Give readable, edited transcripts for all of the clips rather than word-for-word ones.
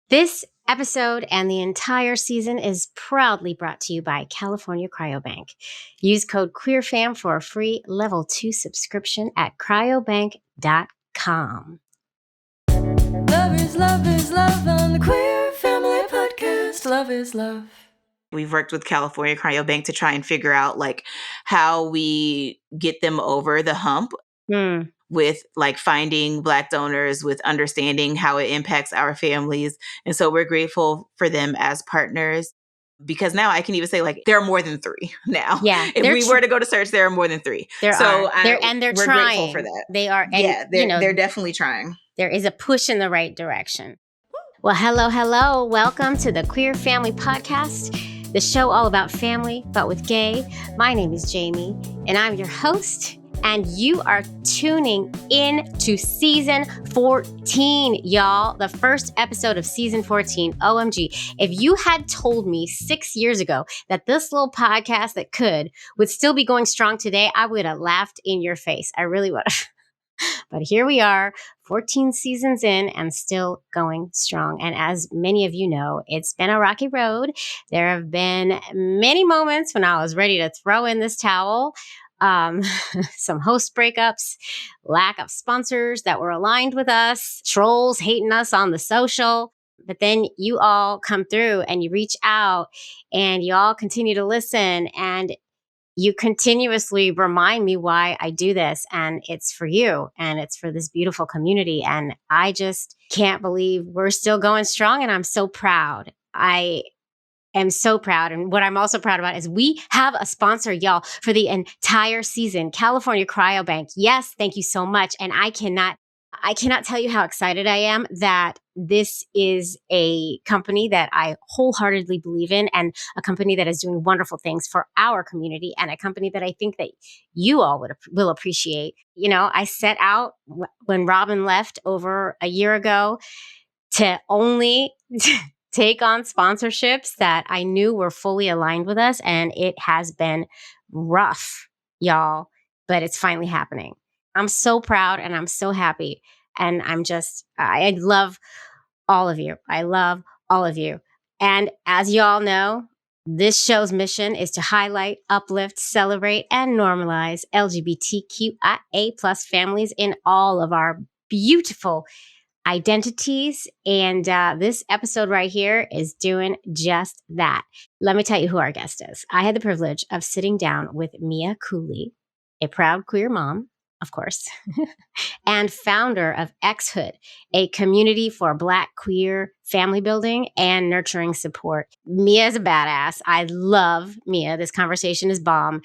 This episode and the entire season is proudly brought to you by California Cryobank. Use code QueerFam for a free level 2 subscription at cryobank.com. Love is love on the Queer Family Podcast. Love is love. We've worked with California Cryobank to try and figure out how we get them over the hump with finding Black donors, with understanding how it impacts our families. And so we're grateful for them as partners, because now I can even say there are more than 3 now. Yeah. If we were to go to search, there are more than 3. They're we're trying. grateful for that. They are. And, they're definitely trying. There is a push in the right direction. Well, hello. Welcome to the Queer Family Podcast, the show all about family, but with gay. My name is Jaimie, and I'm your host. And you are tuning in to season 14, y'all. The first episode of season 14. OMG. If you had told me 6 years ago that this little podcast would still be going strong today, I would have laughed in your face. I really would have. But here we are, 14 seasons in and still going strong. And as many of you know, it's been a rocky road. There have been many moments when I was ready to throw in this towel. Some host breakups, lack of sponsors that were aligned with us, trolls hating us on the social. But then you all come through and you reach out and you all continue to listen and you continuously remind me why I do this. And it's for you and it's for this beautiful community. And I just can't believe we're still going strong. And I'm so proud. I am so proud. And what I'm also proud about is we have a sponsor, y'all, for the entire season, California Cryobank. Yes, thank you so much. And I cannot tell you how excited I am that this is a company that I wholeheartedly believe in and a company that is doing wonderful things for our community and a company that I think that you all will appreciate. You know, I set out when Robin left over a year ago to only take on sponsorships that I knew were fully aligned with us. And it has been rough, y'all, but it's finally happening. I'm so proud and I'm so happy. And I love all of you. I love all of you. And as you all know, this show's mission is to highlight, uplift, celebrate, and normalize LGBTQIA+ families in all of our beautiful identities. And this episode right here is doing just that. Let me tell you who our guest is. I had the privilege of sitting down with Mia Cooley, a proud queer mom, of course, and founder of XHood, a community for Black queer family building and nurturing support. Mia is a badass. I love Mia. This conversation is bomb.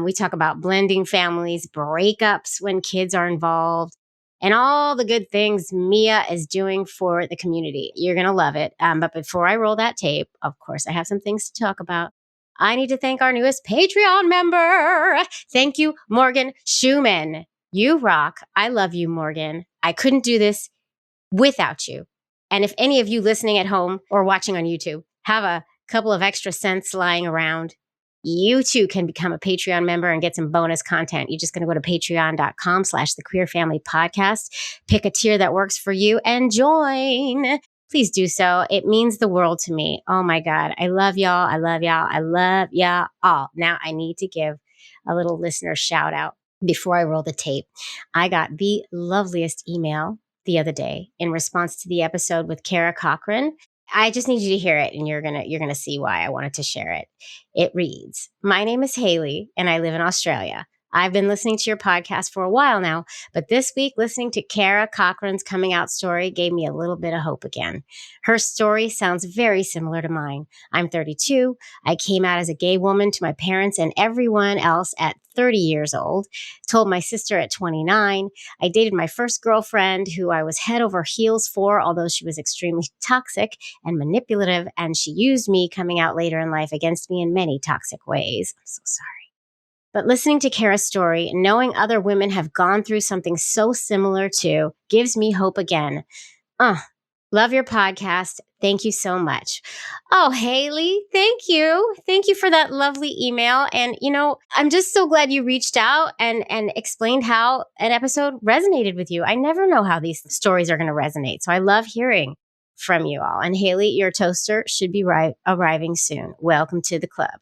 We talk about blending families, breakups when kids are involved, and all the good things Mia is doing for the community. You're going to love it. But before I roll that tape, of course, I have some things to talk about. I need to thank our newest Patreon member. Thank you, Morgan Schumann. You rock. I love you, Morgan. I couldn't do this without you. And if any of you listening at home or watching on YouTube have a couple of extra cents lying around, you too can become a Patreon member and get some bonus content. You're just going to go to patreon.com/the-queer-family-podcast, pick a tier that works for you and join. Please do so. It means the world to me. Oh my God. I love y'all. I love y'all. I love y'all all. Now I need to give a little listener shout out before I roll the tape. I got the loveliest email the other day in response to the episode with Kara Cochran. I just need you to hear it and you're going to see why I wanted to share it. It reads, "My name is Haley and I live in Australia. I've been listening to your podcast for a while now, but this week listening to Kara Cochran's coming out story gave me a little bit of hope again. Her story sounds very similar to mine. I'm 32. I came out as a gay woman to my parents and everyone else at 30 years old, told my sister at 29. I dated my first girlfriend who I was head over heels for, although she was extremely toxic and manipulative, and she used me coming out later in life against me in many toxic ways. I'm so sorry. But listening to Kara's story, knowing other women have gone through something so similar too, gives me hope again. Love your podcast. Thank you so much." Oh, Haley, thank you. Thank you for that lovely email. And, I'm just so glad you reached out and explained how an episode resonated with you. I never know how these stories are going to resonate. So I love hearing from you all. And Haley, your toaster should be arriving soon. Welcome to the club.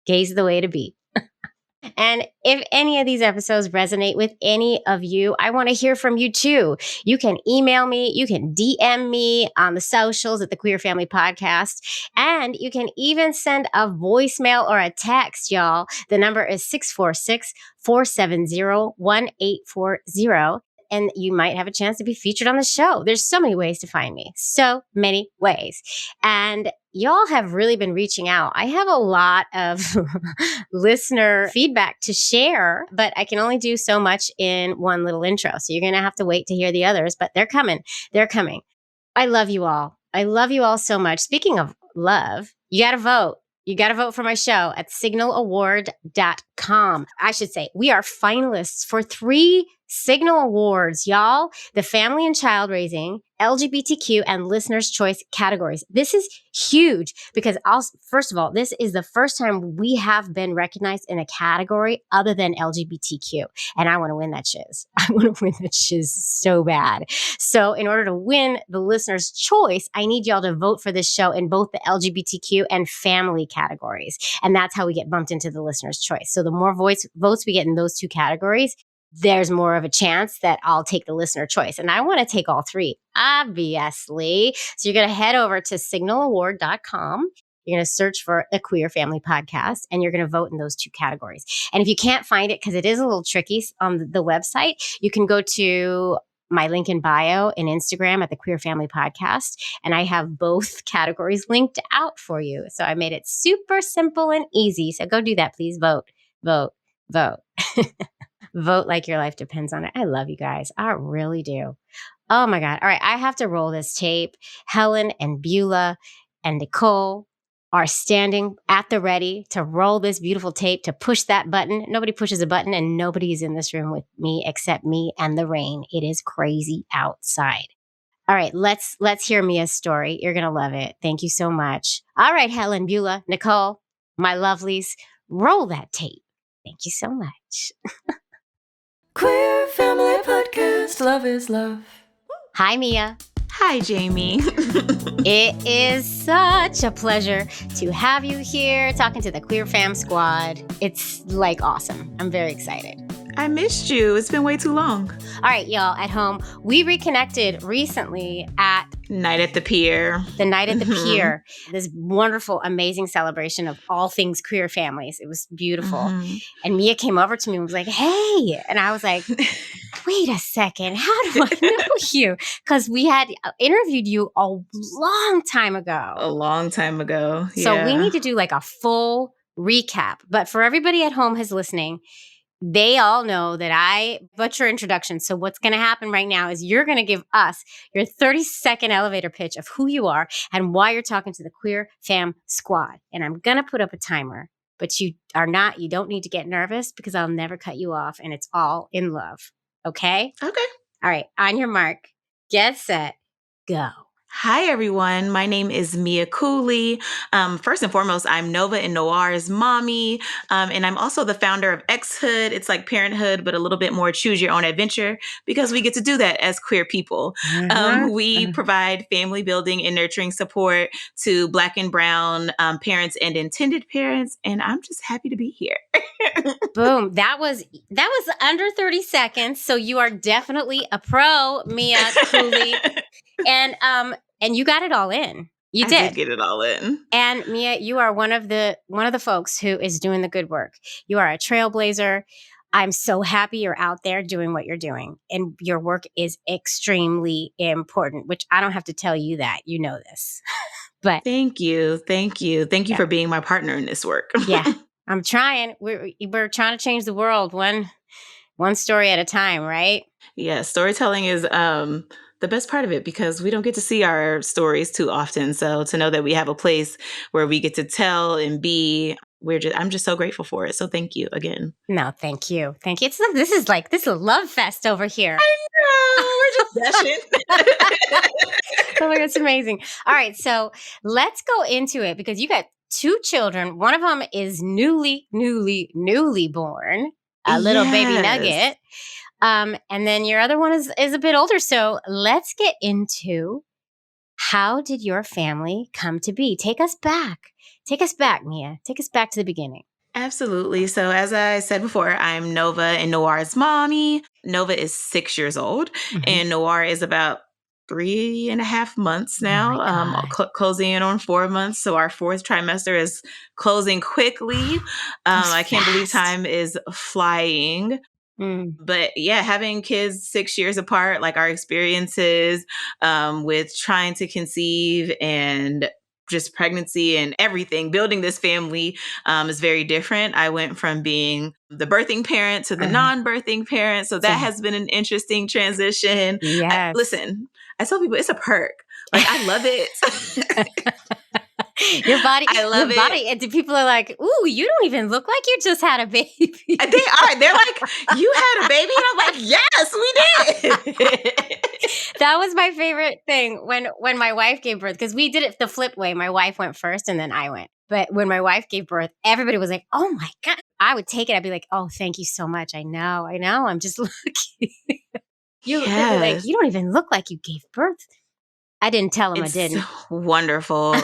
Gay's the way to be. And if any of these episodes resonate with any of you, I want to hear from you too. You can email me, you can DM me on the socials at the Queer Family Podcast, and you can even send a voicemail or a text, y'all. The number is 646-470-1840. And you might have a chance to be featured on the show. There's so many ways to find me. So many ways. And y'all have really been reaching out. I have a lot of listener feedback to share, but I can only do so much in one little intro. So you're going to have to wait to hear the others, but they're coming. They're coming. I love you all. I love you all so much. Speaking of love, you got to vote. You got to vote for my show at signalaward.com. I should say we are finalists for 3 Signal Awards, y'all. The Family and Child Raising, LGBTQ, and Listener's Choice categories. This is huge because first of all, this is the first time we have been recognized in a category other than LGBTQ. And I want to win that shiz. I want to win that shiz so bad. So in order to win the Listener's Choice, I need y'all to vote for this show in both the LGBTQ and family categories. And that's how we get bumped into the Listener's Choice. So the more votes we get in those 2 categories, there's more of a chance that I'll take the Listener Choice. And I want to take all 3, obviously. So you're going to head over to signalaward.com. You're going to search for the Queer Family Podcast, and you're going to vote in those 2 categories. And if you can't find it, because it is a little tricky on the website, you can go to my link in bio in Instagram at the Queer Family Podcast. And I have both categories linked out for you. So I made it super simple and easy. So go do that, please. Vote, vote, vote. Vote like your life depends on it. I love you guys. I really do. Oh my God. All right. I have to roll this tape. Helen and Beulah and Nicole are standing at the ready to roll this beautiful tape, to push that button. Nobody pushes a button, and nobody is in this room with me except me and the rain. It is crazy outside. All right. Let's hear Mia's story. You're going to love it. Thank you so much. All right, Helen, Beulah, Nicole, my lovelies, roll that tape. Thank you so much. Queer Family Podcast. Love is love. Hi, Mia. Hi, Jaimie. It is such a pleasure to have you here talking to the Queer Fam Squad. It's like awesome. I'm very excited. I missed you. It's been way too long. All right, y'all at home. We reconnected recently at Night at the Pier. The Night at the Pier. This wonderful, amazing celebration of all things queer families. It was beautiful. And Mia came over to me and was like, hey. And I was like, wait a second. How do I know you? Because we had interviewed you a long time ago. A long time ago. Yeah. So we need to do like a full recap. But for everybody at home who's listening, they all know that I butcher introductions. So what's going to happen right now is you're going to give us your 30-second elevator pitch of who you are and why you're talking to the Queer Fam Squad. And I'm going to put up a timer, but you don't need to get nervous because I'll never cut you off, and it's all in love. Okay? Okay. All right. On your mark, get set, go. Hi, everyone. My name is Mia Cooley. First and foremost, I'm Nova and Noir's mommy, and I'm also the founder of Exhood. It's like parenthood, but a little bit more choose your own adventure because we get to do that as queer people. We provide family building and nurturing support to Black and Brown parents and intended parents, and I'm just happy to be here. Boom. That was under 30 seconds, so you are definitely a pro, Mia Cooley. And you got it all in. I did get it all in. And Mia, you are one of the folks who is doing the good work. You are a trailblazer. I'm so happy you're out there doing what you're doing. And your work is extremely important, which I don't have to tell you that. You know this. But Thank you. Thank you for being my partner in this work. Yeah. I'm trying. We're trying to change the world one story at a time, right? Yeah, storytelling is the best part of it because we don't get to see our stories too often. So to know that we have a place where we get to tell and be, I'm just so grateful for it. So thank you again. No, thank you. Thank you. This is a love fest over here. I know. We're just session. Oh my God, it's amazing. All right. So let's go into it because you got 2 children. One of them is newly born, a little baby nugget. And then your other one is a bit older. So let's get into How did your family come to be? Take us back. Take us back, Mia. Take us back to the beginning. Absolutely. So, as I said before, I'm Nova and Noir's mommy. Nova is 6 years old, and Noir is about 3.5 months Oh my now, God. closing in on 4 months. So, our fourth trimester is closing quickly. Goes I can't believe fast. time is flying. But yeah, having kids 6 years apart, like our experiences with trying to conceive and just pregnancy and everything, building this family is very different. I went from being the birthing parent to the non-birthing parent. So that Same. has been an interesting transition. Yes. Listen, I tell people it's a perk. Like, I love it. Your body, I love it. and people are like, ooh, you don't even look like you just had a baby. They are. They're like, you had a baby? And I'm like, yes, we did. That was my favorite thing when my wife gave birth, because we did it the flip way. My wife went first and then I went. But when my wife gave birth, everybody was like, oh my God. I would take it. I'd be like, oh, thank you so much. I know. I'm just lucky. They'd be like, you don't even look like you gave birth. I didn't tell them I didn't. So wonderful.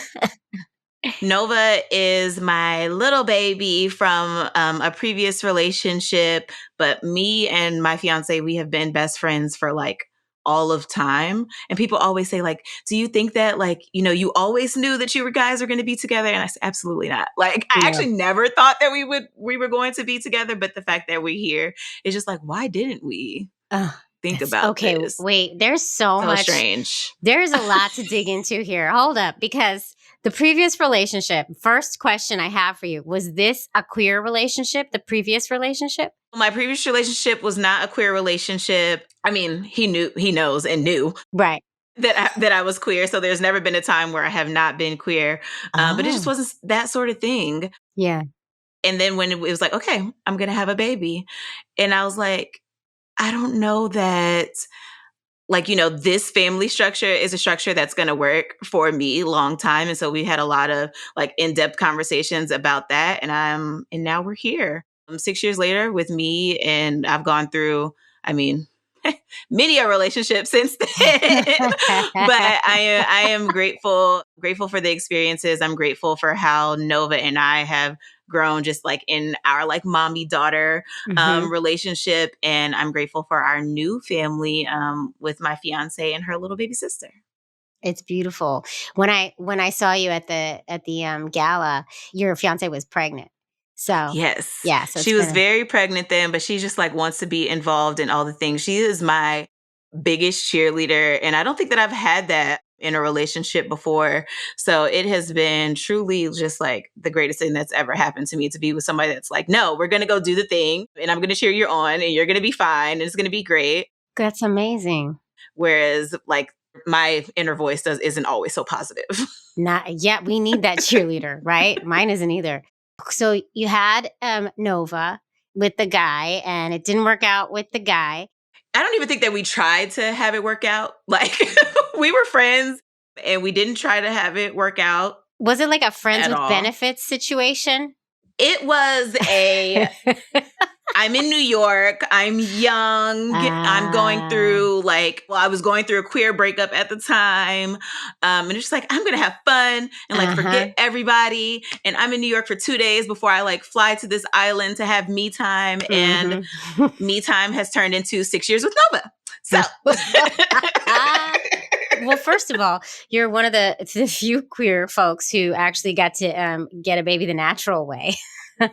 Nova is my little baby from a previous relationship, but me and my fiance, we have been best friends for like all of time. And people always say, like, do you think that, like, you always knew that you guys were going to be together? And I said, absolutely not. Like, I actually never thought that we were going to be together, but the fact that we're here is just like, why didn't we think about this? Wait, there's so much strange. There's a lot to dig into here. Hold up, because the previous relationship, first question I have for you, was this a queer relationship, the previous relationship? My previous relationship was not a queer relationship. I mean, he knows and knew. Right. That I was queer. So there's never been a time where I have not been queer. But it just wasn't that sort of thing. Yeah. And then when it was like, okay, I'm going to have a baby. And I was like, I don't know that, like, this family structure is a structure that's going to work for me long time. And so we had a lot of like in-depth conversations about that. And now we're here 6 years later with me, and I've gone through, I mean, many a relationship since then. But I am grateful for the experiences. I'm grateful for how Nova and I have grown, just like in our like mommy daughter relationship. And I'm grateful for our new family with my fiance and her little baby sister. It's beautiful. When I saw you at the gala, your fiance was pregnant. So yes, yeah, so she was very pregnant then, but she just like wants to be involved in all the things. She is my biggest cheerleader, and I don't think that I've had that in a relationship before. So it has been truly just like the greatest thing that's ever happened to me, to be with somebody that's like, no, we're going to go do the thing and I'm going to cheer you on and you're going to be fine and it's going to be great. That's amazing. Whereas like my inner voice isn't always so positive. We need that cheerleader, right? Mine isn't either. So you had Nova with the guy and it didn't work out with the guy. I don't even think that we tried to have it work out. Like, we were friends and we didn't try to have it work out. Was it like a friends with benefits situation? It was I'm in New York. I'm young. I'm going through I was going through a queer breakup at the time. And it's just like, I'm going to have fun and like forget everybody. And I'm in New York for 2 days before I like fly to this island to have me time. And me time has turned into 6 years with Nova. So. Well, first of all, you're one of the few queer folks who actually got to get a baby the natural way.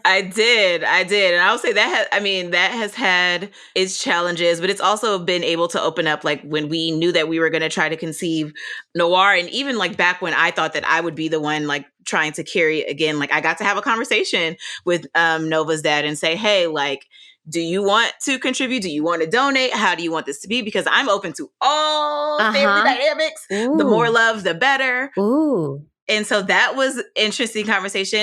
I did. And I'll say that has had its challenges, but it's also been able to open up, like when we knew that we were going to try to conceive Noir. And even like back when I thought that I would be the one like trying to carry again, like I got to have a conversation with Nova's dad and say, hey, like, do you want to contribute? Do you want to donate? How do you want this to be? Because I'm open to all family dynamics. Ooh. The more love, the better. Ooh. And so that was an interesting conversation.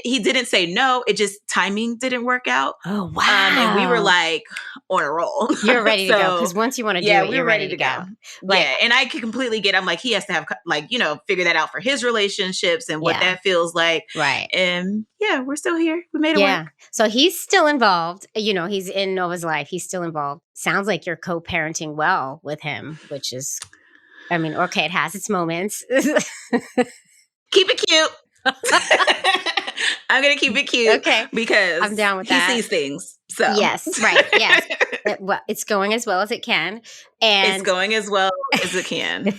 He didn't say no. It just timing didn't work out. Oh, wow. And we were like on a roll. You're ready to go. Because once you want to do it, you're ready to go. Like, yeah. And I can completely get, I'm like, he has to have like, figure that out for his relationships and what that feels like. Right. And yeah, we're still here. We made it work. So he's still involved. He's in Nova's life. He's still involved. Sounds like you're co-parenting well with him, which is I mean, okay, it has its moments. Keep it cute. I'm going to keep it cute Okay. because I'm down with he that. sees things. So Yes, right. Yes. Well, it's going as well as it can. it's And going as well as it can.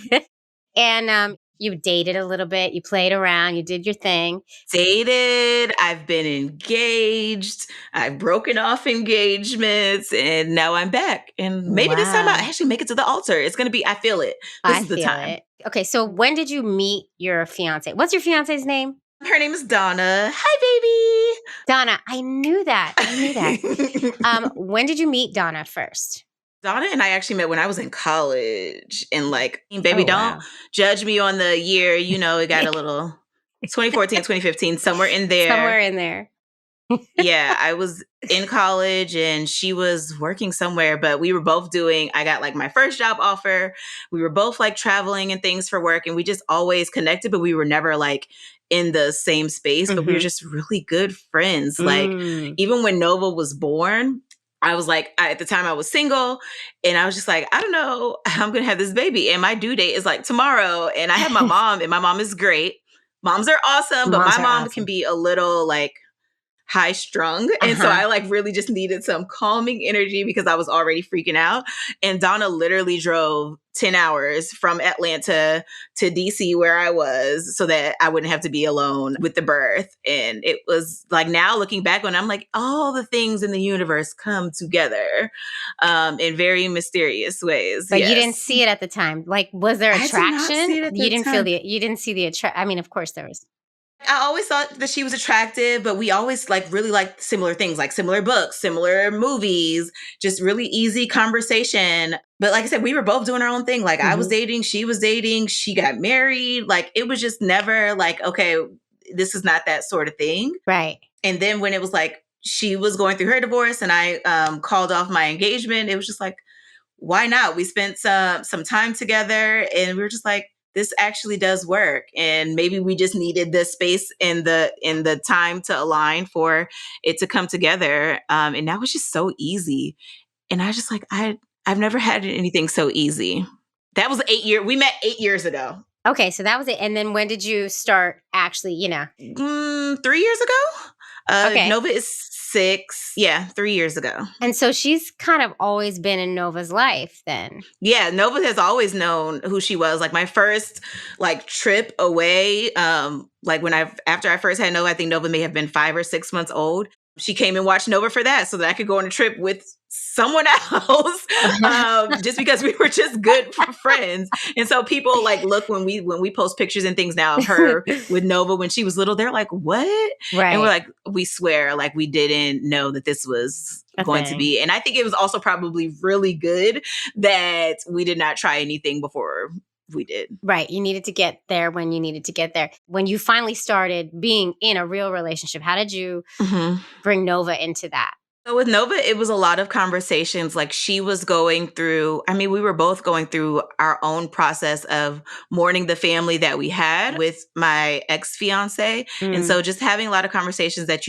and you dated a little bit, you played around, you did your thing. Dated, I've been engaged, I've broken off engagements, and now I'm back. And maybe this time I'll Wow. actually make it to the altar. It's going to be, I feel it. This I is the feel time. it. Okay, so when did you meet your fiance? What's your fiance's name? Her name is Donna. Hi, Donna. I knew that. I knew that. baby. When did you meet Donna first? Donna and I actually met when I was in college. And like, baby, Oh, don't wow. judge me on the year. You know, it got a little 2014, 2015, somewhere in Somewhere there. in there. Yeah, I was in college and she was working somewhere, but we were both doing, I got like my first job offer. We were both like traveling and things for work, and we just always connected, but we were never like in the same space, but we were Mm-hmm. just really good friends. Like, Mm. even when Nova was born, I was like, at the time I was single, and I was just like, I don't know, I'm gonna have this baby, and my due date is like tomorrow. And I have my mom, and my mom is great. Moms are awesome, but Moms my are mom can awesome. be a little like high strung. And so I like really just needed some calming energy because I was already freaking out. And Donna literally drove 10 hours from Atlanta to DC where I was so that I wouldn't have to be alone with the birth. And it was like, now looking back on, I'm like, all the things in the universe come together in very mysterious ways. But you didn't Yes. see it at the time. Like, was there I did not attraction? see it at the time. You didn't see the attraction. I mean, of course there was. I always thought that she was attractive, but we always like really liked similar things, like similar books, similar movies, just really easy conversation. But like I said, we were both doing our own thing. Like I was Mhm. dating, she was dating, she got married. Like it was just never like, okay, this is not that sort of thing. Right. And then when it was like she was going through her divorce and I called off my engagement, it was just like, why not? We spent some time together, and we were just like, this actually does work. And maybe we just needed the space and the time to align for it to come together. And that was just so easy. And I just like, I've never had anything so easy. That was 8 years. We met 8 years ago. Okay, so that was it. And then when did you start actually, 3 years ago. Okay. Nova is 6. Yeah, 3 years ago. And so she's kind of always been in Nova's life then. Yeah, Nova has always known who she was. Like my first like trip away, like after I first had Nova, I think Nova may have been 5 or 6 months old. She came and watched Nova for that so that I could go on a trip with someone else, just because we were just good friends. And so people like look when we post pictures and things now of her with Nova when she was little, they're like, what? Right. And we're like, we swear, like we didn't know that this was going to be. And I think it was also probably really good that we did not try anything before we did. Right. You needed to get there when you needed to get there. When you finally started being in a real relationship, how did you bring Nova into that? So with Nova, it was a lot of conversations. Like she was going through, I mean, we were both going through our own process of mourning the family that we had with my ex-fiance. And so just having a lot of conversations that,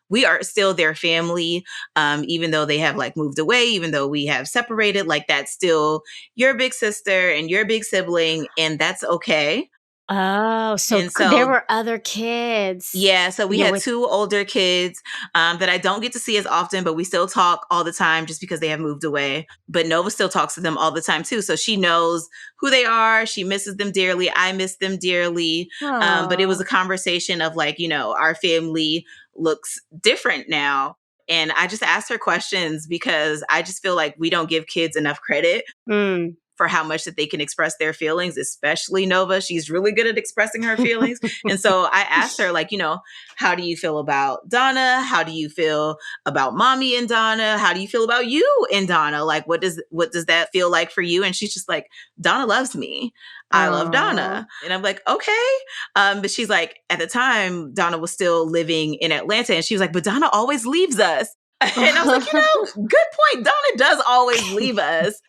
we are still their family, even though they have like moved away, even though we have separated, like that's still your big sister and your big sibling, and that's okay. Oh, so there were other kids. Yeah, so we had 2 older kids that I don't get to see as often, but we still talk all the time just because they have moved away. But Nova still talks to them all the time too. So she knows who they are. She misses them dearly. I miss them dearly. But it was a conversation of like, our family looks different now. And I just asked her questions because I just feel like we don't give kids enough credit for how much that they can express their feelings, especially Nova. She's really good at expressing her feelings. And so I asked her, like, how do you feel about Donna? How do you feel about mommy and Donna? How do you feel about you and Donna? Like, what does that feel like for you? And she's just like, Donna loves me. I love Donna. And I'm like, okay. But she's like, at the time, Donna was still living in Atlanta. And she was like, but Donna always leaves us. And I was like, good point. Donna does always leave us.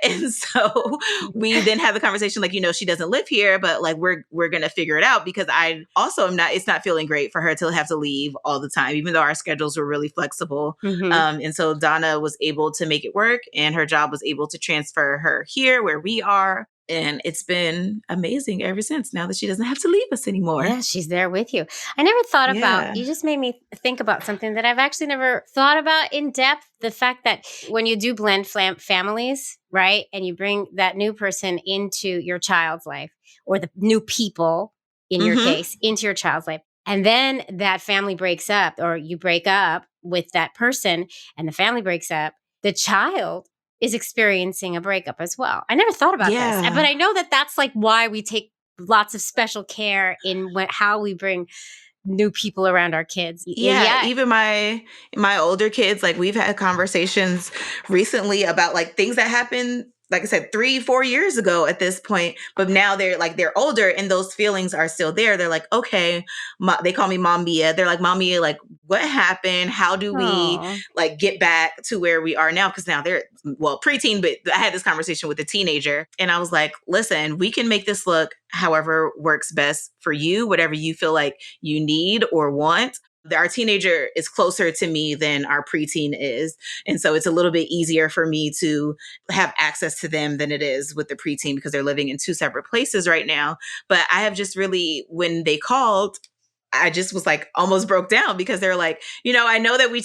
And so we then have the conversation like, she doesn't live here, but like we're going to figure it out, because I also am not, it's not feeling great for her to have to leave all the time, even though our schedules were really flexible. And so Donna was able to make it work, and her job was able to transfer her here where we are. And it's been amazing ever since, now that she doesn't have to leave us anymore. Yeah, she's there with you. I never thought about, you just made me think about something that I've actually never thought about in depth. The fact that when you do blend families, right? And you bring that new person into your child's life, or the new people in your case, into your child's life. And then that family breaks up, or you break up with that person and the family breaks up, the child is experiencing a breakup as well. I never thought about this, but I know that that's like why we take lots of special care in how we bring new people around our kids. Even my older kids, like we've had conversations recently about like things that happened, like I said, 3-4 years ago at this point, but now they're older and those feelings are still there. They're like, okay, they call me Mom Mia. They're like, Mom Mia, like what happened? How do we like get back to where we are now? Because now they're, preteen, but I had this conversation with a teenager and I was like, listen, we can make this look however works best for you, whatever you feel like you need or want. Our teenager is closer to me than our preteen is. And so it's a little bit easier for me to have access to them than it is with the preteen, because they're living in 2 separate places right now. But I have just really, when they called, I just was like almost broke down, because they're like, I know that we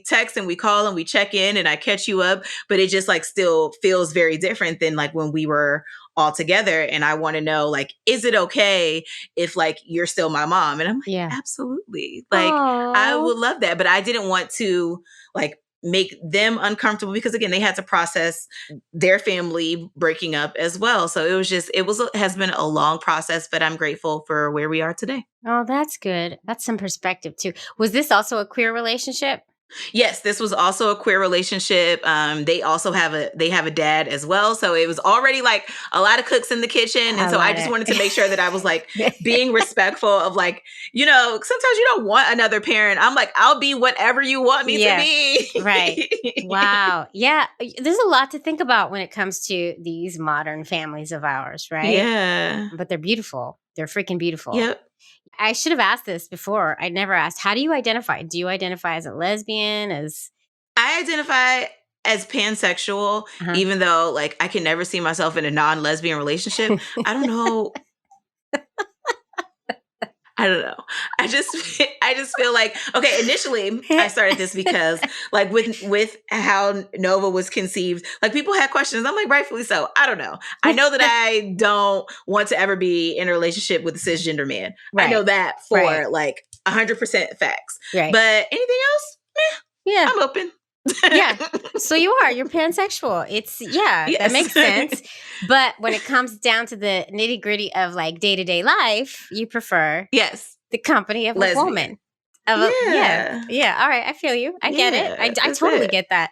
text and we call and we check in and I catch you up, but it just like still feels very different than like when we were all together. And I want to know, like, is it okay if like you're still my mom? And I'm like, absolutely. Like, I would love that. But I didn't want to like make them uncomfortable, because again, they had to process their family breaking up as well. So it has been a long process, but I'm grateful for where we are today. Oh, that's good. That's some perspective too. Was this also a queer relationship? Yes, this was also a queer relationship. They also have a dad as well. So it was already like a lot of cooks in the kitchen. And so I just wanted to make sure that I was like being respectful of like, sometimes you don't want another parent. I'm like, I'll be whatever you want me to be. Right. Wow. Yeah. There's a lot to think about when it comes to these modern families of ours, right? Yeah. But they're beautiful. They're freaking beautiful. Yep. I should have asked this before. I never asked. How do you identify? Do you identify as a lesbian? I identify as pansexual, even though like I can never see myself in a non-lesbian relationship. I don't know. I just feel like, okay, initially I started this because like with how Nova was conceived, like people had questions. I'm like, rightfully so. I don't know. I know that I don't want to ever be in a relationship with a cisgender man. Right. I know that for like 100% facts. Right. But anything else? I'm open. Yeah. So you're pansexual. That makes sense. But when it comes down to the nitty gritty of like day-to-day life, you prefer the company of a woman. All right. I feel you. I get it. I totally get that.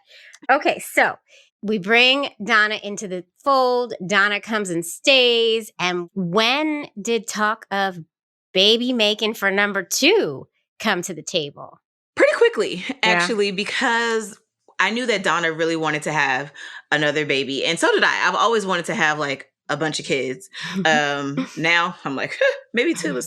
Okay. So we bring Donna into the fold. Donna comes and stays. And when did talk of baby making for number 2 come to the table? Pretty quickly, actually, because I knew that Donna really wanted to have another baby. And so did I. I've always wanted to have like a bunch of kids. Now I'm like, maybe 2.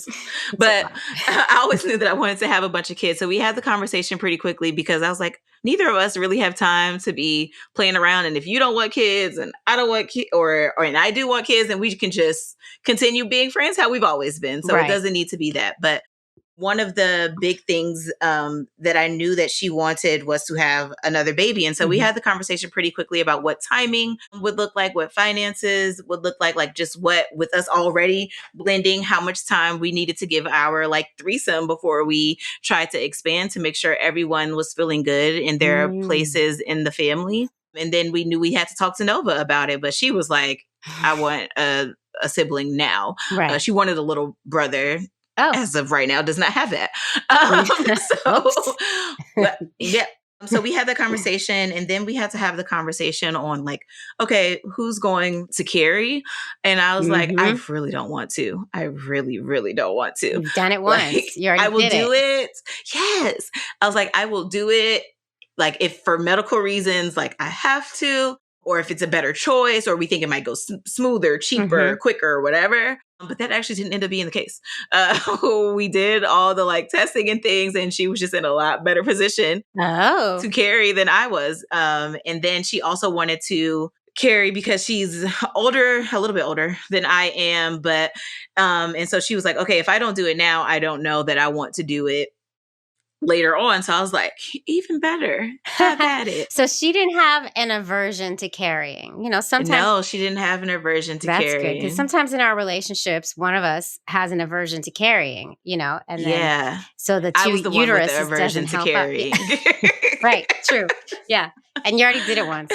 But I always knew that I wanted to have a bunch of kids. So we had the conversation pretty quickly, because I was like, neither of us really have time to be playing around. And if you don't want kids and I don't want kids, and I do want kids, then we can just continue being friends how we've always been. So it doesn't need to be that. But one of the big things that I knew that she wanted was to have another baby. And so we had the conversation pretty quickly about what timing would look like, what finances would look like just what, with us already blending, how much time we needed to give our like threesome before we tried to expand, to make sure everyone was feeling good in their places in the family. And then we knew we had to talk to Nova about it. But she was like, I want a sibling now. Right. She wanted a little brother. As of right now, does not have that. So we had the conversation, and then we had to have the conversation on like, okay, who's going to carry? And I was like, I really don't want to. I really, really don't want to. You've done it once. Like, you already I will did do it. Yes. I was like, I will do it. Like if for medical reasons, like I have to. or if it's a better choice, or we think it might go smoother, cheaper, quicker, or whatever. But that actually didn't end up being the case. We did all the like testing and things, and she was just in a lot better position to carry than I was. And then she also wanted to carry because she's older, a little bit older than I am. But, and so she was like, okay, if I don't do it now, I don't know that I want to do it later on. So I was like, even better, have at it. So she didn't have an aversion to carrying. You know, sometimes. No, she didn't have an aversion to carrying. That's good, because sometimes in our relationships, one of us has an aversion to carrying, you know, and then so the two I was the one with the uteruses aversion doesn't to help out. carrying. Right, true. Yeah. And you already did it once.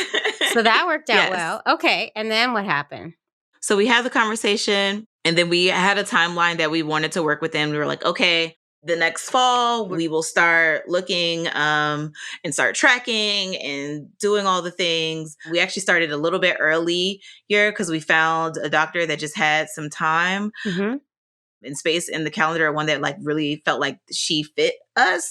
So that worked out Yes. well. Okay. And then what happened? So we had the conversation, and then we had a timeline that we wanted to work within. We were like, okay, the next fall, we will start looking and start tracking and doing all the things. We actually started a little bit early here because we found a doctor that just had some time and space in the calendar, one that like really felt like she fit us,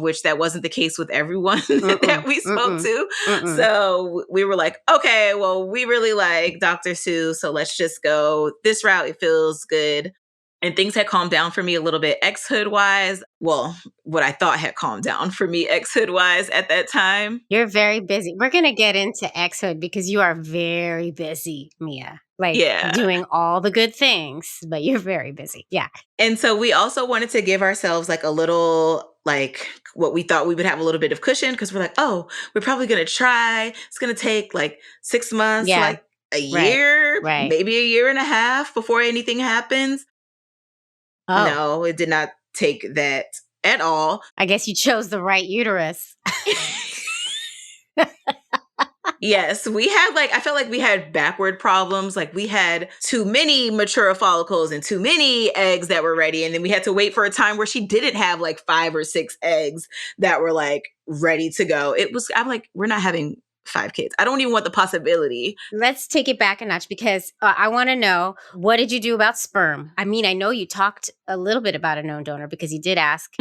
which that wasn't the case with everyone that we spoke to. So we were like, okay, well, we really like Dr. Sue, so let's just go this route. It feels good. And things had calmed down for me a little bit Exhood wise. Well, what I thought had calmed down for me Exhood wise at that time. You're very busy. We're going to get into Exhood because you are very busy, Mia. Like doing all the good things, but you're very busy. Yeah. And so we also wanted to give ourselves like a little, like what we thought we would have a little bit of cushion, because we're like, oh, we're probably going to try. It's going to take like 6 months, like a year, maybe a year and a half before anything happens. Oh. No, it did not take that at all. I guess you chose the right uterus. Yes, we had like, I felt like we had backward problems. Like we had too many mature follicles and too many eggs that were ready. And then we had to wait for a time where she didn't have like 5 or 6 eggs that were like ready to go. I'm like, we're not having 5 kids. I don't even want the possibility. Let's take it back a notch, because I want to know, what did you do about sperm? I mean, I know you talked a little bit about a known donor because you did ask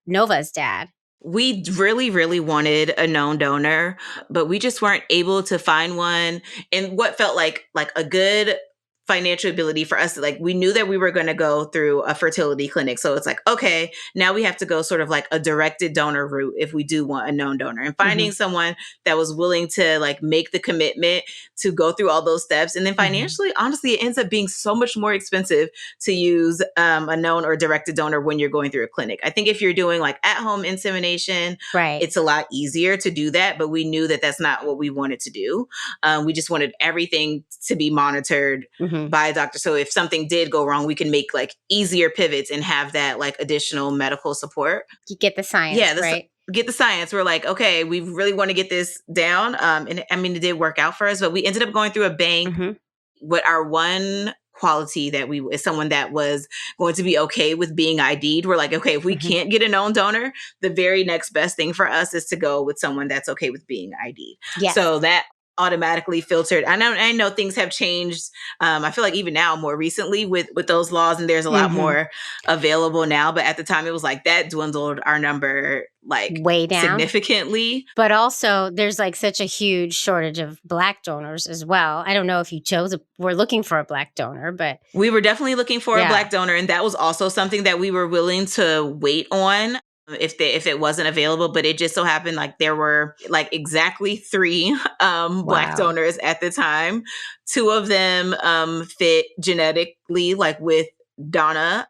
Nova's dad. We really, really wanted a known donor, but we just weren't able to find one. And what felt like a good financial ability for us, like we knew that we were going to go through a fertility clinic. So it's like, okay, now we have to go sort of like a directed donor route if we do want a known donor, and finding someone that was willing to like make the commitment to go through all those steps. And then financially, honestly, it ends up being so much more expensive to use a known or directed donor when you're going through a clinic. I think if you're doing like at-home insemination, it's a lot easier to do that. But we knew that that's not what we wanted to do. We just wanted everything to be monitored by a doctor. So if something did go wrong, we can make like easier pivots and have that like additional medical support. You get the science, right? Get the science. We're like, okay, we really want to get this down. And I mean, it did work out for us, but we ended up going through a bank with our one quality that is someone that was going to be okay with being ID'd. We're like, okay, if we can't get a known donor, the very next best thing for us is to go with someone that's okay with being ID'd. Yes. So that automatically filtered. I know things have changed. I feel like even now more recently with those laws, and there's a lot more available now. But at the time it was like that dwindled our number like way down significantly. But also there's like such a huge shortage of Black donors as well. I don't know if you we're looking for a Black donor, but we were definitely looking for a Black donor. And that was also something that we were willing to wait on if it wasn't available. But it just so happened like there were like exactly 3 Black donors at the time. 2 of them fit genetically like with Donna,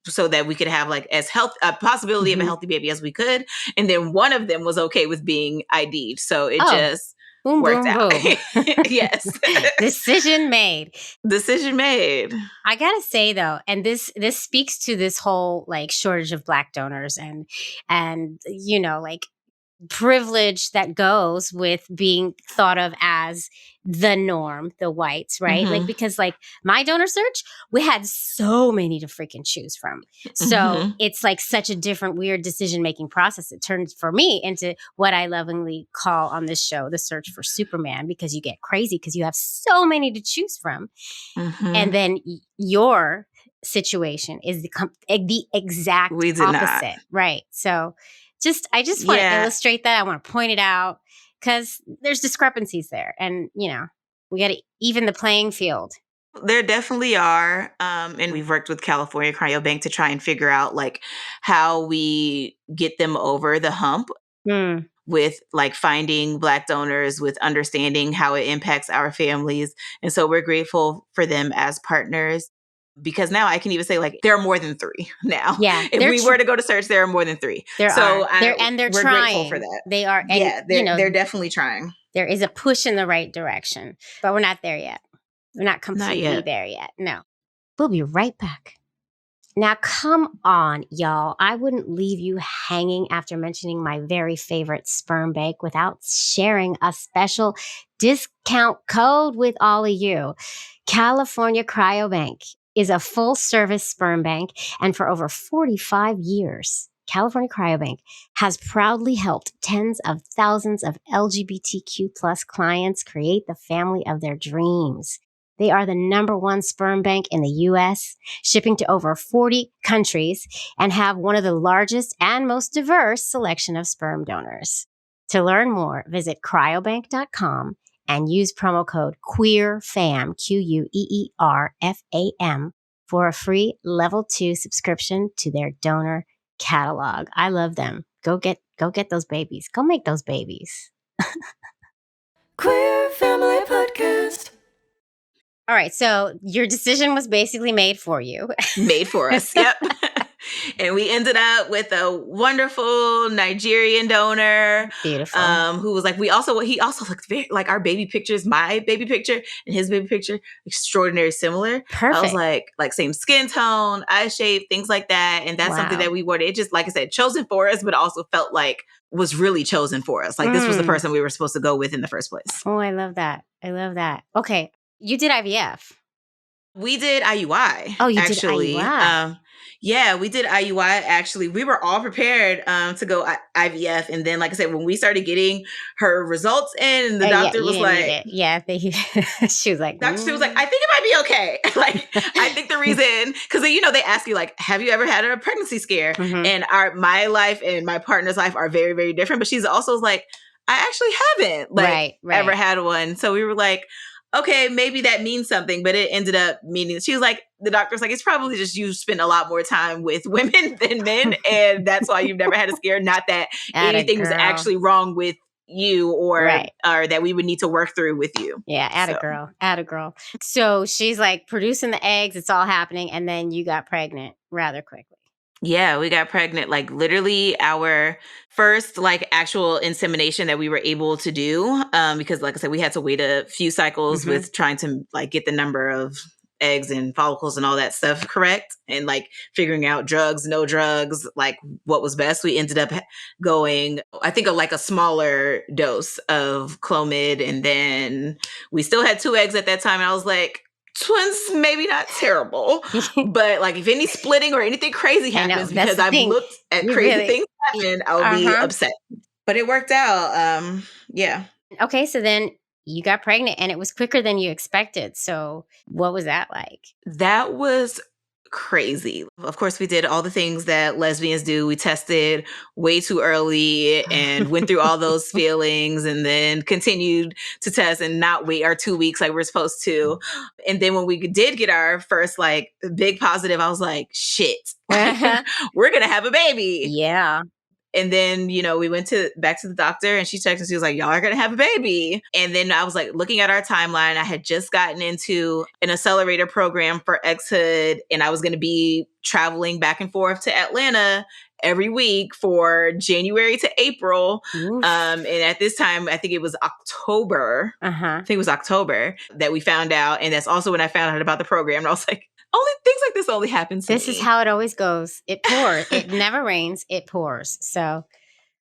so that we could have like a possibility of a healthy baby as we could. And then one of them was okay with being ID'd. So it just worked out. Boom. Yes. Decision made. I gotta say though, and this speaks to this whole like shortage of Black donors and you know, like privilege that goes with being thought of as the norm, the whites, right? Like, because like my donor search, we had so many to freaking choose from. So it's like such a different, weird decision-making process. It turns for me into what I lovingly call on this show, the search for Superman, because you get crazy because you have so many to choose from. And then your situation is the exact opposite. Right. So I just want to illustrate that. I want to point it out because there's discrepancies there. And, we got to even the playing field. There definitely are. And we've worked with California Cryobank to try and figure out like how we get them over the hump with like finding Black donors, with understanding how it impacts our families. And so we're grateful for them as partners. Because now I can even say like there are more than 3 now. Yeah, if we were to go to search, there are more than 3. They're we're trying. grateful for that. They are. And, yeah, they're definitely trying. There is a push in the right direction, but we're not there yet. We're not completely there yet. No. We'll be right back. Now, come on, y'all. I wouldn't leave you hanging after mentioning my very favorite sperm bank without sharing a special discount code with all of you. California Cryobank is a full-service sperm bank, and for over 45 years, California Cryobank has proudly helped tens of thousands of LGBTQ plus clients create the family of their dreams. They are the #1 sperm bank in the U.S., shipping to over 40 countries, and have one of the largest and most diverse selection of sperm donors. To learn more, visit cryobank.com and use promo code QUEERFAM, QUEERFAM, for a free level 2 subscription to their donor catalog. I love them. Go get those babies. Go make those babies. Queer Family Podcast. All right, so your decision was basically made for you. Made for us, yep. And we ended up with a wonderful Nigerian donor. Beautiful. Who was like, he also looked very like our baby pictures, my baby picture and his baby picture, extraordinary similar. Perfect. I was like same skin tone, eye shape, things like that. And that's something that we wanted. It just, like I said, chosen for us, but also felt like was really chosen for us. Like this was the person we were supposed to go with in the first place. Oh, I love that. Okay. You did IVF. We did IUI. Oh, you actually. did IUI. Yeah, we did IUI. Actually, we were all prepared to go IVF, and then, like I said, when we started getting her results in, and the doctor was like, she was like, Doctor was like, I think it might be okay. Like, I think the reason, because they ask you like, have you ever had a pregnancy scare? Mm-hmm. And my life and my partner's life are very, very different. But she's also like, I actually haven't ever had one. So we were like, okay, maybe that means something, but it ended up meaning, she was like, the doctor was like, it's probably just you spend a lot more time with women than men, and that's why you've never had a scare. Not that anything was actually wrong with you or that we would need to work through with you. Yeah, atta girl. So she's like producing the eggs, it's all happening, and then you got pregnant rather quickly. Yeah, we got pregnant, like literally our first like actual insemination that we were able to do. Because like I said, we had to wait a few cycles with trying to like get the number of eggs and follicles and all that stuff correct. And like figuring out drugs, no drugs, like what was best. We ended up going, I think, like a smaller dose of Clomid. And then we still had 2 eggs at that time. And I was like, twins, maybe not terrible, but like if any splitting or anything crazy happens, because I've looked at crazy things happen, I'll be upset. But it worked out. Yeah. Okay, so then you got pregnant and it was quicker than you expected. So what was that like? That was crazy. Of course, we did all the things that lesbians do. We tested way too early and went through all those feelings, and then continued to test and not wait our 2 weeks like we're supposed to. And then when we did get our first like big positive, I was like, shit, we're going to have a baby. Yeah. And then, we went back to the doctor, and she checked and she was like, y'all are going to have a baby. And then I was like looking at our timeline. I had just gotten into an accelerator program for Exhood, and I was going to be traveling back and forth to Atlanta every week for January to April. And at this time, I think it was October. I think it was October that we found out. And that's also when I found out about the program. And I was like, things like this only happens to me. This is how it always goes. It pours. It never rains. It pours. So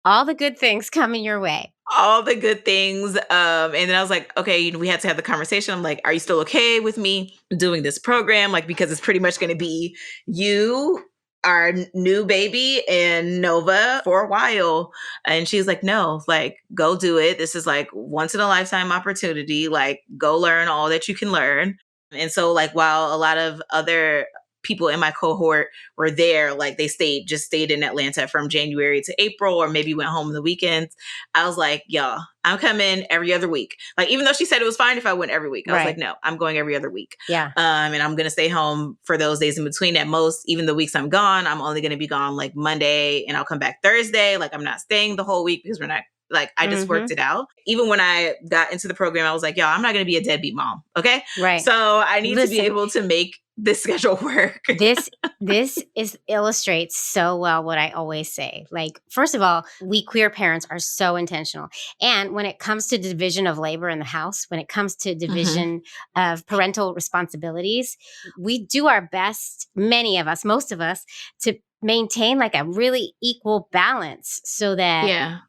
all the good things coming your way. All the good things. And then I was like, okay, we had to have the conversation. I'm like, are you still okay with me doing this program? Like, because it's pretty much going to be you, our new baby, and Nova for a while. And she's like, no, like, go do it. This is like once in a lifetime opportunity. Like, go learn all that you can learn. And so like, while a lot of other people in my cohort were there. Like they just stayed in Atlanta from January to April, or maybe went home on the weekends. I was like, y'all, I'm coming every other week. Like, even though she said it was fine if I went every week, I was like, no, I'm going every other week. Yeah. And I'm going to stay home for those days in between. At most, even the weeks I'm gone, I'm only going to be gone like Monday, and I'll come back Thursday. Like, I'm not staying the whole week because we're not, like, I just worked it out. Even when I got into the program, I was like, yo, I'm not going to be a deadbeat mom. Okay. Right. So I need to be able to make this schedule work. This illustrates so well what I always say. Like, first of all, we queer parents are so intentional. And when it comes to division of labor in the house, when it comes to division of parental responsibilities, we do our best, many of us, most of us, to maintain like a really equal balance so that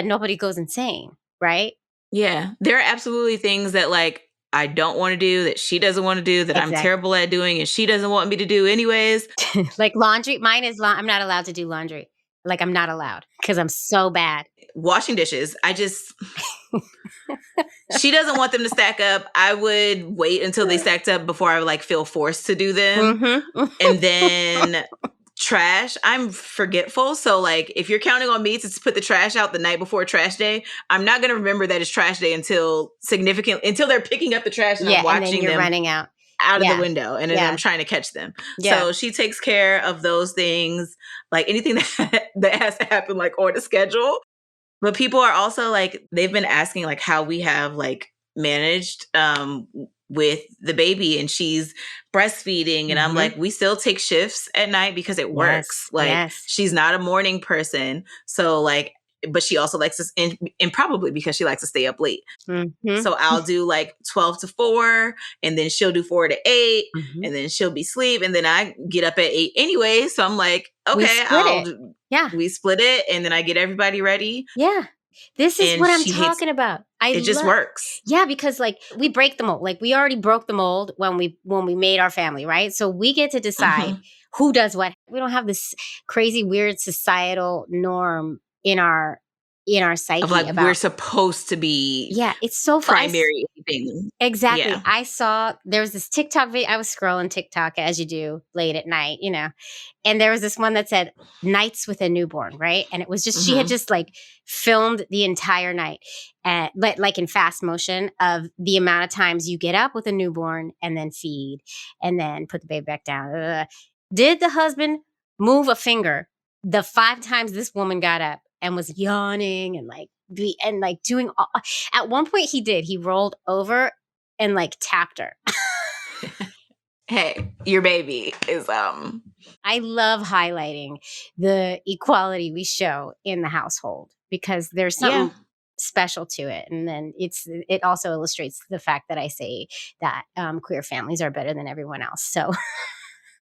nobody goes insane, right? Yeah. There are absolutely things that like I don't want to do, that she doesn't want to do, that I'm terrible at doing and she doesn't want me to do anyways. Like laundry. Mine is I'm not allowed to do laundry. Like, I'm not allowed because I'm so bad. Washing dishes. She doesn't want them to stack up. I would wait until they stacked up before I would like feel forced to do them. And then trash, I'm forgetful. So like, if you're counting on me to put the trash out the night before trash day, I'm not going to remember that it's trash day until they're picking up the trash and I'm watching and then you're them running out of the window, and then I'm trying to catch them. So she takes care of those things, like anything that has to happen like on the schedule. But people are also like, they've been asking like how we have like managed with the baby, and she's breastfeeding. And I'm like, we still take shifts at night because it works. She's not a morning person. So like, but she also likes to, and probably because she likes to stay up late. So I'll do like 12 to 4, and then she'll do 4 to 8, and then she'll be asleep. And then I get up at 8 anyway. So I'm like, okay, we split it. And then I get everybody ready. Yeah. This is what I'm talking about. It just works. Yeah, because like we break the mold. Like we already broke the mold when we made our family, right? So we get to decide who does what. We don't have this crazy weird societal norm in our psyche of like we're supposed to be it's so primary thing. Exactly. I saw there was this TikTok video. I was scrolling TikTok as you do late at night, and there was this one that said nights with a newborn, right? And it was just she had just like filmed the entire night, but like in fast motion of the amount of times you get up with a newborn and then feed and then put the baby back down. Did the husband move a finger the 5 times this woman got up and was yawning and like doing all, at one point he rolled over and like tapped her. Hey, your baby is I love highlighting the equality we show in the household because there's something special to it. And then it also illustrates the fact that I say that queer families are better than everyone else. So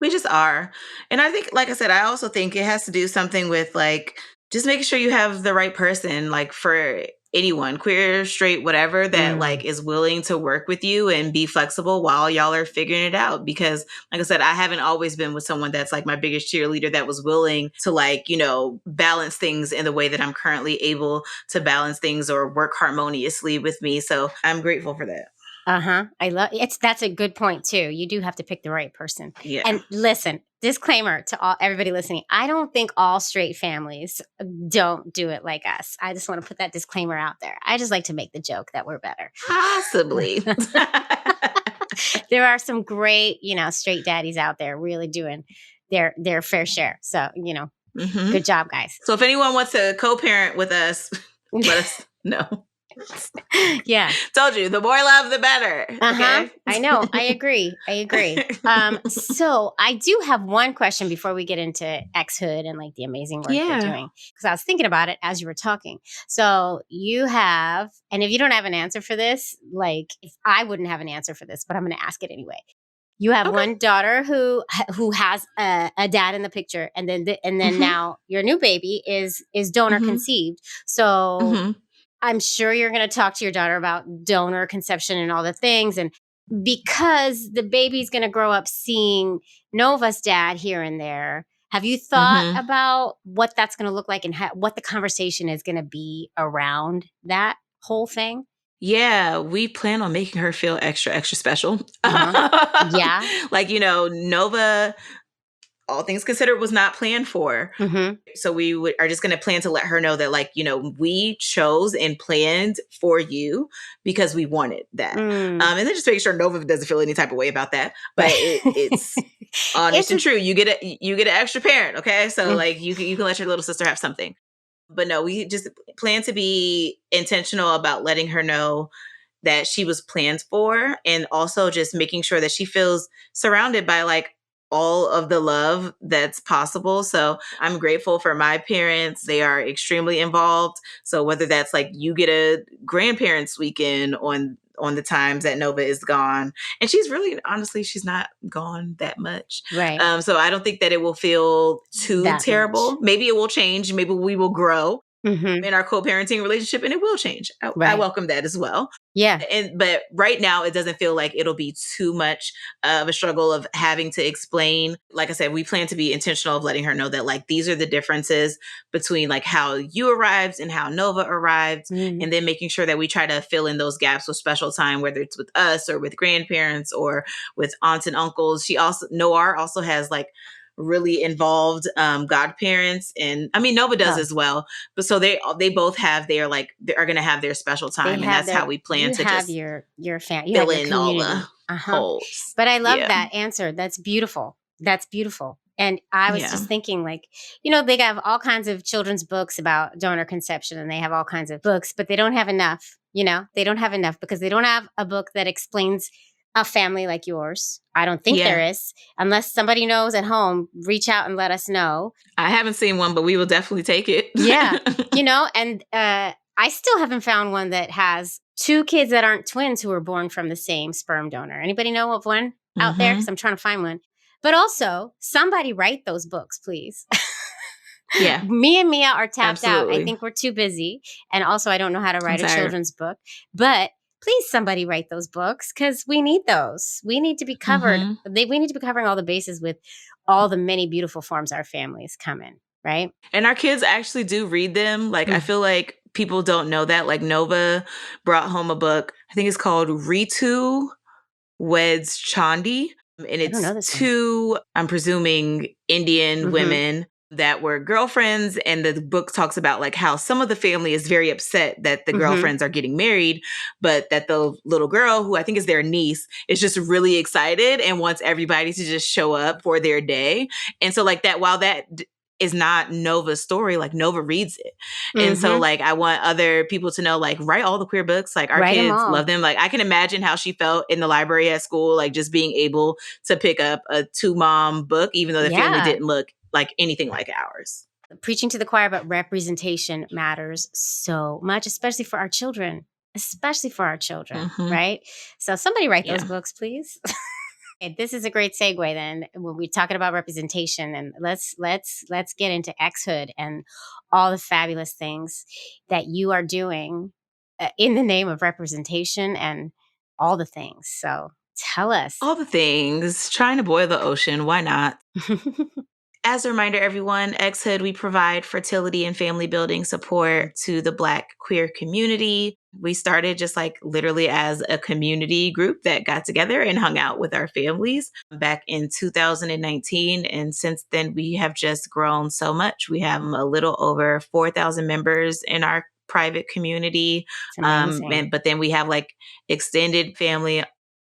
we just are. And I think, like I said, I also think it has to do something with like just making sure you have the right person, like for anyone, queer, straight, whatever, that like is willing to work with you and be flexible while y'all are figuring it out. Because like I said, I haven't always been with someone that's like my biggest cheerleader that was willing to like, balance things in the way that I'm currently able to balance things or work harmoniously with me. So I'm grateful for that. I love it. That's a good point too. You do have to pick the right person. Yeah. And listen, disclaimer to everybody listening. I don't think all straight families don't do it like us. I just want to put that disclaimer out there. I just like to make the joke that we're better. Possibly. There are some great, straight daddies out there really doing their fair share. So, good job, guys. So if anyone wants to co-parent with us, let us know. Yeah. Told you, the more love, the better. Okay? I know. I agree. So I do have one question before we get into XHood and like the amazing work you're doing. Because I was thinking about it as you were talking. So you have, and if you don't have an answer for this, like if I wouldn't have an answer for this, but I'm going to ask it anyway. You have one daughter who has a dad in the picture, and then now your new baby is donor conceived. So I'm sure you're going to talk to your daughter about donor conception and all the things. And because the baby's going to grow up seeing Nova's dad here and there, have you thought about what that's going to look like and what the conversation is going to be around that whole thing? Yeah, we plan on making her feel extra, extra special. Yeah. Like, Nova, all things considered, was not planned for. Mm-hmm. So are just going to plan to let her know that, like, we chose and planned for you because we wanted that. And then just make sure Nova doesn't feel any type of way about that. But it's honest and true. You get an extra parent, okay? So like you can let your little sister have something. But no, we just plan to be intentional about letting her know that she was planned for, and also just making sure that she feels surrounded by like all of the love that's possible. So I'm grateful for my parents. They are extremely involved. So whether that's like you get a grandparents weekend on the times that Nova is gone. And she's really, honestly, she's not gone that much. Right. So I don't think that it will feel too That terrible. much. Maybe it will change. Maybe we will grow in our co-parenting relationship, and it will change. I welcome that as well. Yeah. But right now it doesn't feel like it'll be too much of a struggle of having to explain. Like I said, we plan to be intentional of letting her know that like these are the differences between like how you arrived and how Nova arrived, and then making sure that we try to fill in those gaps with special time, whether it's with us or with grandparents or with aunts and uncles. Noir also has like really involved godparents, and I mean Nova does as well, but so they both have their like they are going to have their special time, and that's how we plan to just your family, fill in all the holes. But I love that answer. That's beautiful. And I was just thinking, like, they have all kinds of children's books about donor conception, and they have all kinds of books, but they don't have enough. They don't have enough because they don't have a book that explains a family like yours. I don't think there is. Unless somebody knows at home, reach out and let us know. I haven't seen one, but we will definitely take it. Yeah. And I still haven't found one that has two kids that aren't twins who were born from the same sperm donor. Anybody know of one out there? Because I'm trying to find one. But also, somebody write those books, please. Yeah. Me and Mia are tapped out. I think we're too busy. And also, I don't know how to write a children's book. But please, somebody write those books because we need those. We need to be covered. We need to be covering all the bases with all the many beautiful forms our families come in, right? And our kids actually do read them. Like, I feel like people don't know that. Like, Nova brought home a book. I think it's called Ritu Weds Chandi. And it's two, I'm presuming, Indian women that were girlfriends, and the book talks about like how some of the family is very upset that the girlfriends are getting married, but that the little girl, who I think is their niece, is just really excited and wants everybody to just show up for their day. And so like that, while that is not Nova's story, like Nova reads it. And so like I want other people to know, like, write all the queer books. Like our kids love them. Like I can imagine how she felt in the library at school, like just being able to pick up a 2-mom book, even though the family didn't look like anything like ours. Preaching to the choir, but representation matters so much, especially for our children, right? So somebody write those books, please. This is a great segue then when we're talking about representation, and let's get into Exhood and all the fabulous things that you are doing in the name of representation and all the things. So tell us. All the things. Trying to boil the ocean. Why not? As a reminder, everyone, Exhood, we provide fertility and family building support to the Black queer community. We started just like literally as a community group that got together and hung out with our families back in 2019. And since then, we have just grown so much. We have a little over 4,000 members in our private community. But then we have like extended family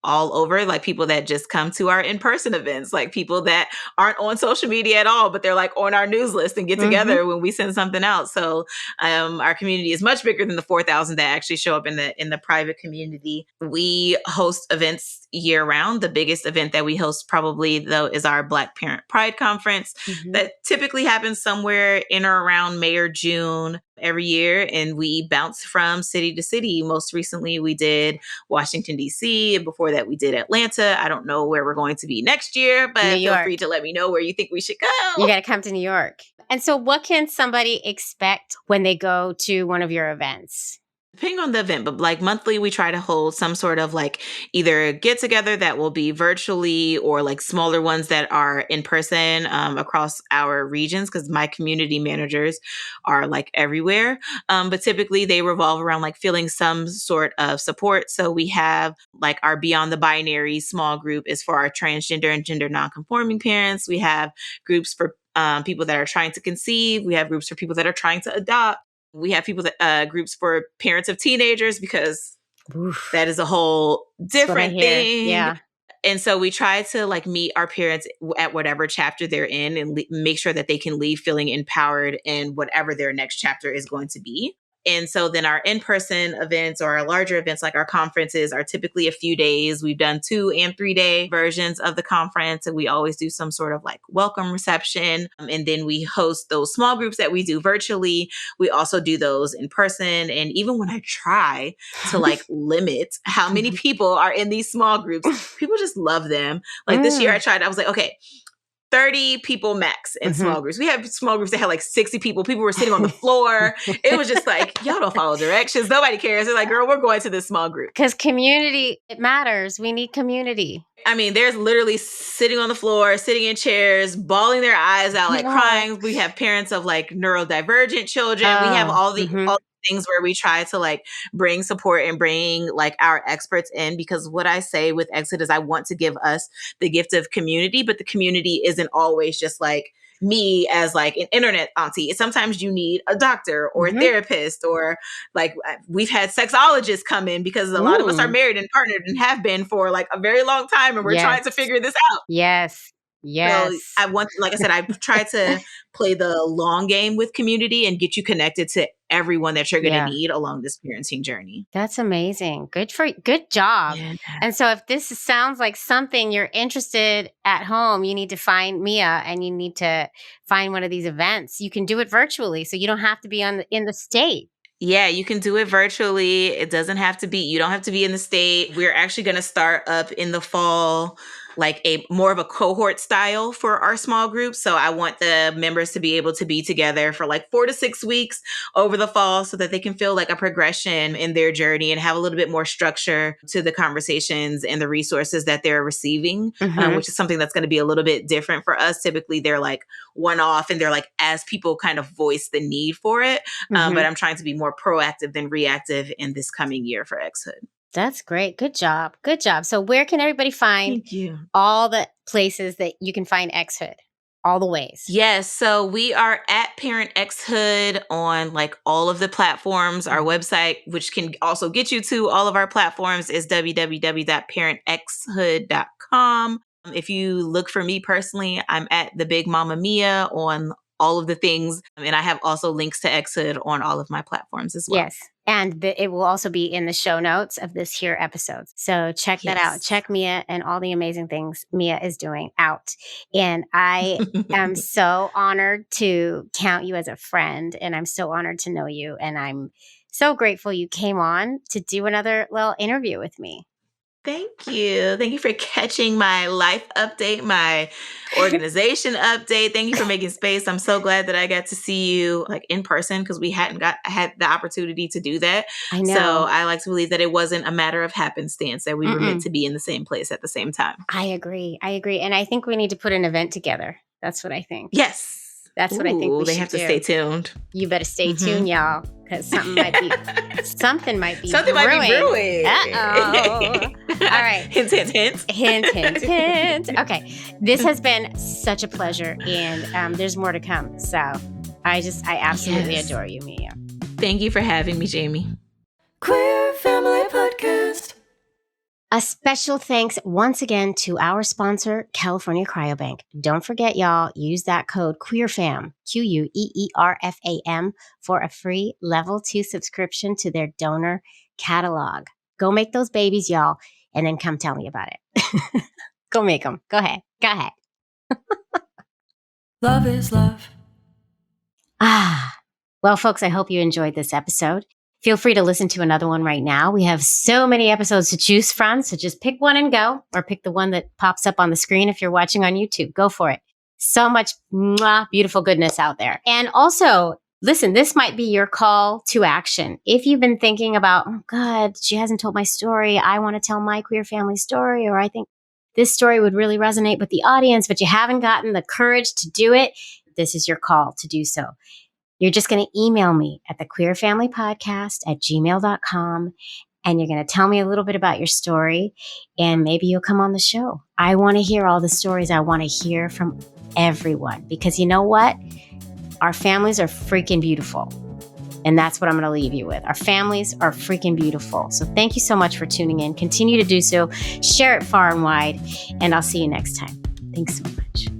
all over, like people that just come to our in-person events, like people that aren't on social media at all, but they're like on our news list and get together when we send something out. So our community is much bigger than the 4,000 that actually show up in the private community. We host events year round. The biggest event that we host probably though is our Black Parent Pride Conference that typically happens somewhere in or around May or June every year. And we bounce from city to city. Most recently, we did Washington, D.C. And before that, we did Atlanta. I don't know where we're going to be next year, but feel free to let me know where you think we should go. You got to come to New York. And so what can somebody expect when they go to one of your events? Depending on the event, but like monthly, we try to hold some sort of like either get together that will be virtually or like smaller ones that are in person across our regions because my community managers are like everywhere. But typically they revolve around like feeling some sort of support. So we have like our Beyond the Binary small group is for our transgender and gender nonconforming parents. We have groups for people that are trying to conceive. We have groups for people that are trying to adopt. We have people that groups for parents of teenagers because Oof. that is a whole different thing. Yeah. And so we try to like meet our parents at whatever chapter they're in and make sure that they can leave feeling empowered in whatever their next chapter is going to be. And so then our in-person events or our larger events like our conferences are typically a few days. We've done 2 and 3 day versions of the conference, and we always do some sort of like welcome reception. And then we host those small groups that we do virtually. We also do those in person. And even when I try to like limit how many people are in these small groups, people just love them. Like this year I was like, okay, 30 people max in small groups. We have small groups that had like 60 people. People were sitting on the floor. It was just like, y'all don't follow directions. Nobody cares. They're like, girl, we're going to this small group. Because community, it matters. We need community. I mean, there's literally sitting on the floor, sitting in chairs, bawling their eyes out, like crying. We have parents of like neurodivergent children. We have all the things where we try to like bring support and bring like our experts in, because what I say with Exhood is I want to give us the gift of community, but the community isn't always just like me as like an internet auntie. Sometimes you need a doctor or a therapist, or like we've had sexologists come in because a lot of us are married and partnered and have been for like a very long time, and we're trying to figure this out. Yes. So I want, like I said, I try to play the long game with community and get you connected to everyone that you're going to need along this parenting journey. That's amazing. Good job. Yeah. And so if this sounds like something you're interested at home, you need to find Mia and you need to find one of these events. You can do it virtually, so you don't have to be in the state. Yeah, you can do it virtually. It doesn't have to be, you don't have to be in the state. We're actually going to start up in the fall, like a more of a cohort style for our small groups. So I want the members to be able to be together for like 4 to 6 weeks over the fall so that they can feel like a progression in their journey and have a little bit more structure to the conversations and the resources that they're receiving, which is something that's going to be a little bit different for us. Typically, they're like one-off and they're like as people kind of voice the need for it. But I'm trying to be more proactive than reactive in this coming year for Exhood. That's great. Good job. Good job. So where can everybody find all the places that you can find Exhood? All the ways. Yes. So we are at Parent Exhood on like all of the platforms. Our website, which can also get you to all of our platforms, is www.parentexhood.com. If you look for me personally, I'm at the Big Mama Mia on all of the things. And I have also links to Exhood on all of my platforms as well. Yes. And it will also be in the show notes of this here episode. So check that out. Check Mia and all the amazing things Mia is doing out. And I am so honored to count you as a friend. And I'm so honored to know you. And I'm so grateful you came on to do another little interview with me. Thank you. Thank you for catching my life update, my organization update. Thank you for making space. I'm so glad that I got to see you like in person because we hadn't had the opportunity to do that. I know. So I like to believe that it wasn't a matter of happenstance, that we were meant to be in the same place at the same time. I agree. And I think we need to put an event together. That's what I think. Yes. That's what I think we they should have to do. Stay tuned. You better stay tuned, y'all, because something might be might be brewing. Uh-oh. All right. Hint, hint, hint. Hint, hint, hint. Okay. This has been such a pleasure, and there's more to come. So I absolutely adore you, Mia. Thank you for having me, Jaimie. Queer Family Podcast. A special thanks once again to our sponsor, California Cryobank. Don't forget, y'all, use that code QUEERFAM, QUEERFAM, for a free level 2 subscription to their donor catalog. Go make those babies, y'all, and then come tell me about it. Go make them. Go ahead. Love is love. Well, folks, I hope you enjoyed this episode. Feel free to listen to another one right now. We have so many episodes to choose from, so just pick one and go, or pick the one that pops up on the screen if you're watching on YouTube. Go for it. So much beautiful goodness out there. And also, listen, this might be your call to action. If you've been thinking about, oh God, she hasn't told my story. I want to tell my queer family story, or I think this story would really resonate with the audience, but you haven't gotten the courage to do it. This is your call to do so. You're just going to email me at thequeerfamilypodcast@gmail.com. And you're going to tell me a little bit about your story, and maybe you'll come on the show. I want to hear all the stories. I want to hear from everyone, because you know what? Our families are freaking beautiful. And that's what I'm going to leave you with. Our families are freaking beautiful. So thank you so much for tuning in. Continue to do so. Share it far and wide. And I'll see you next time. Thanks so much.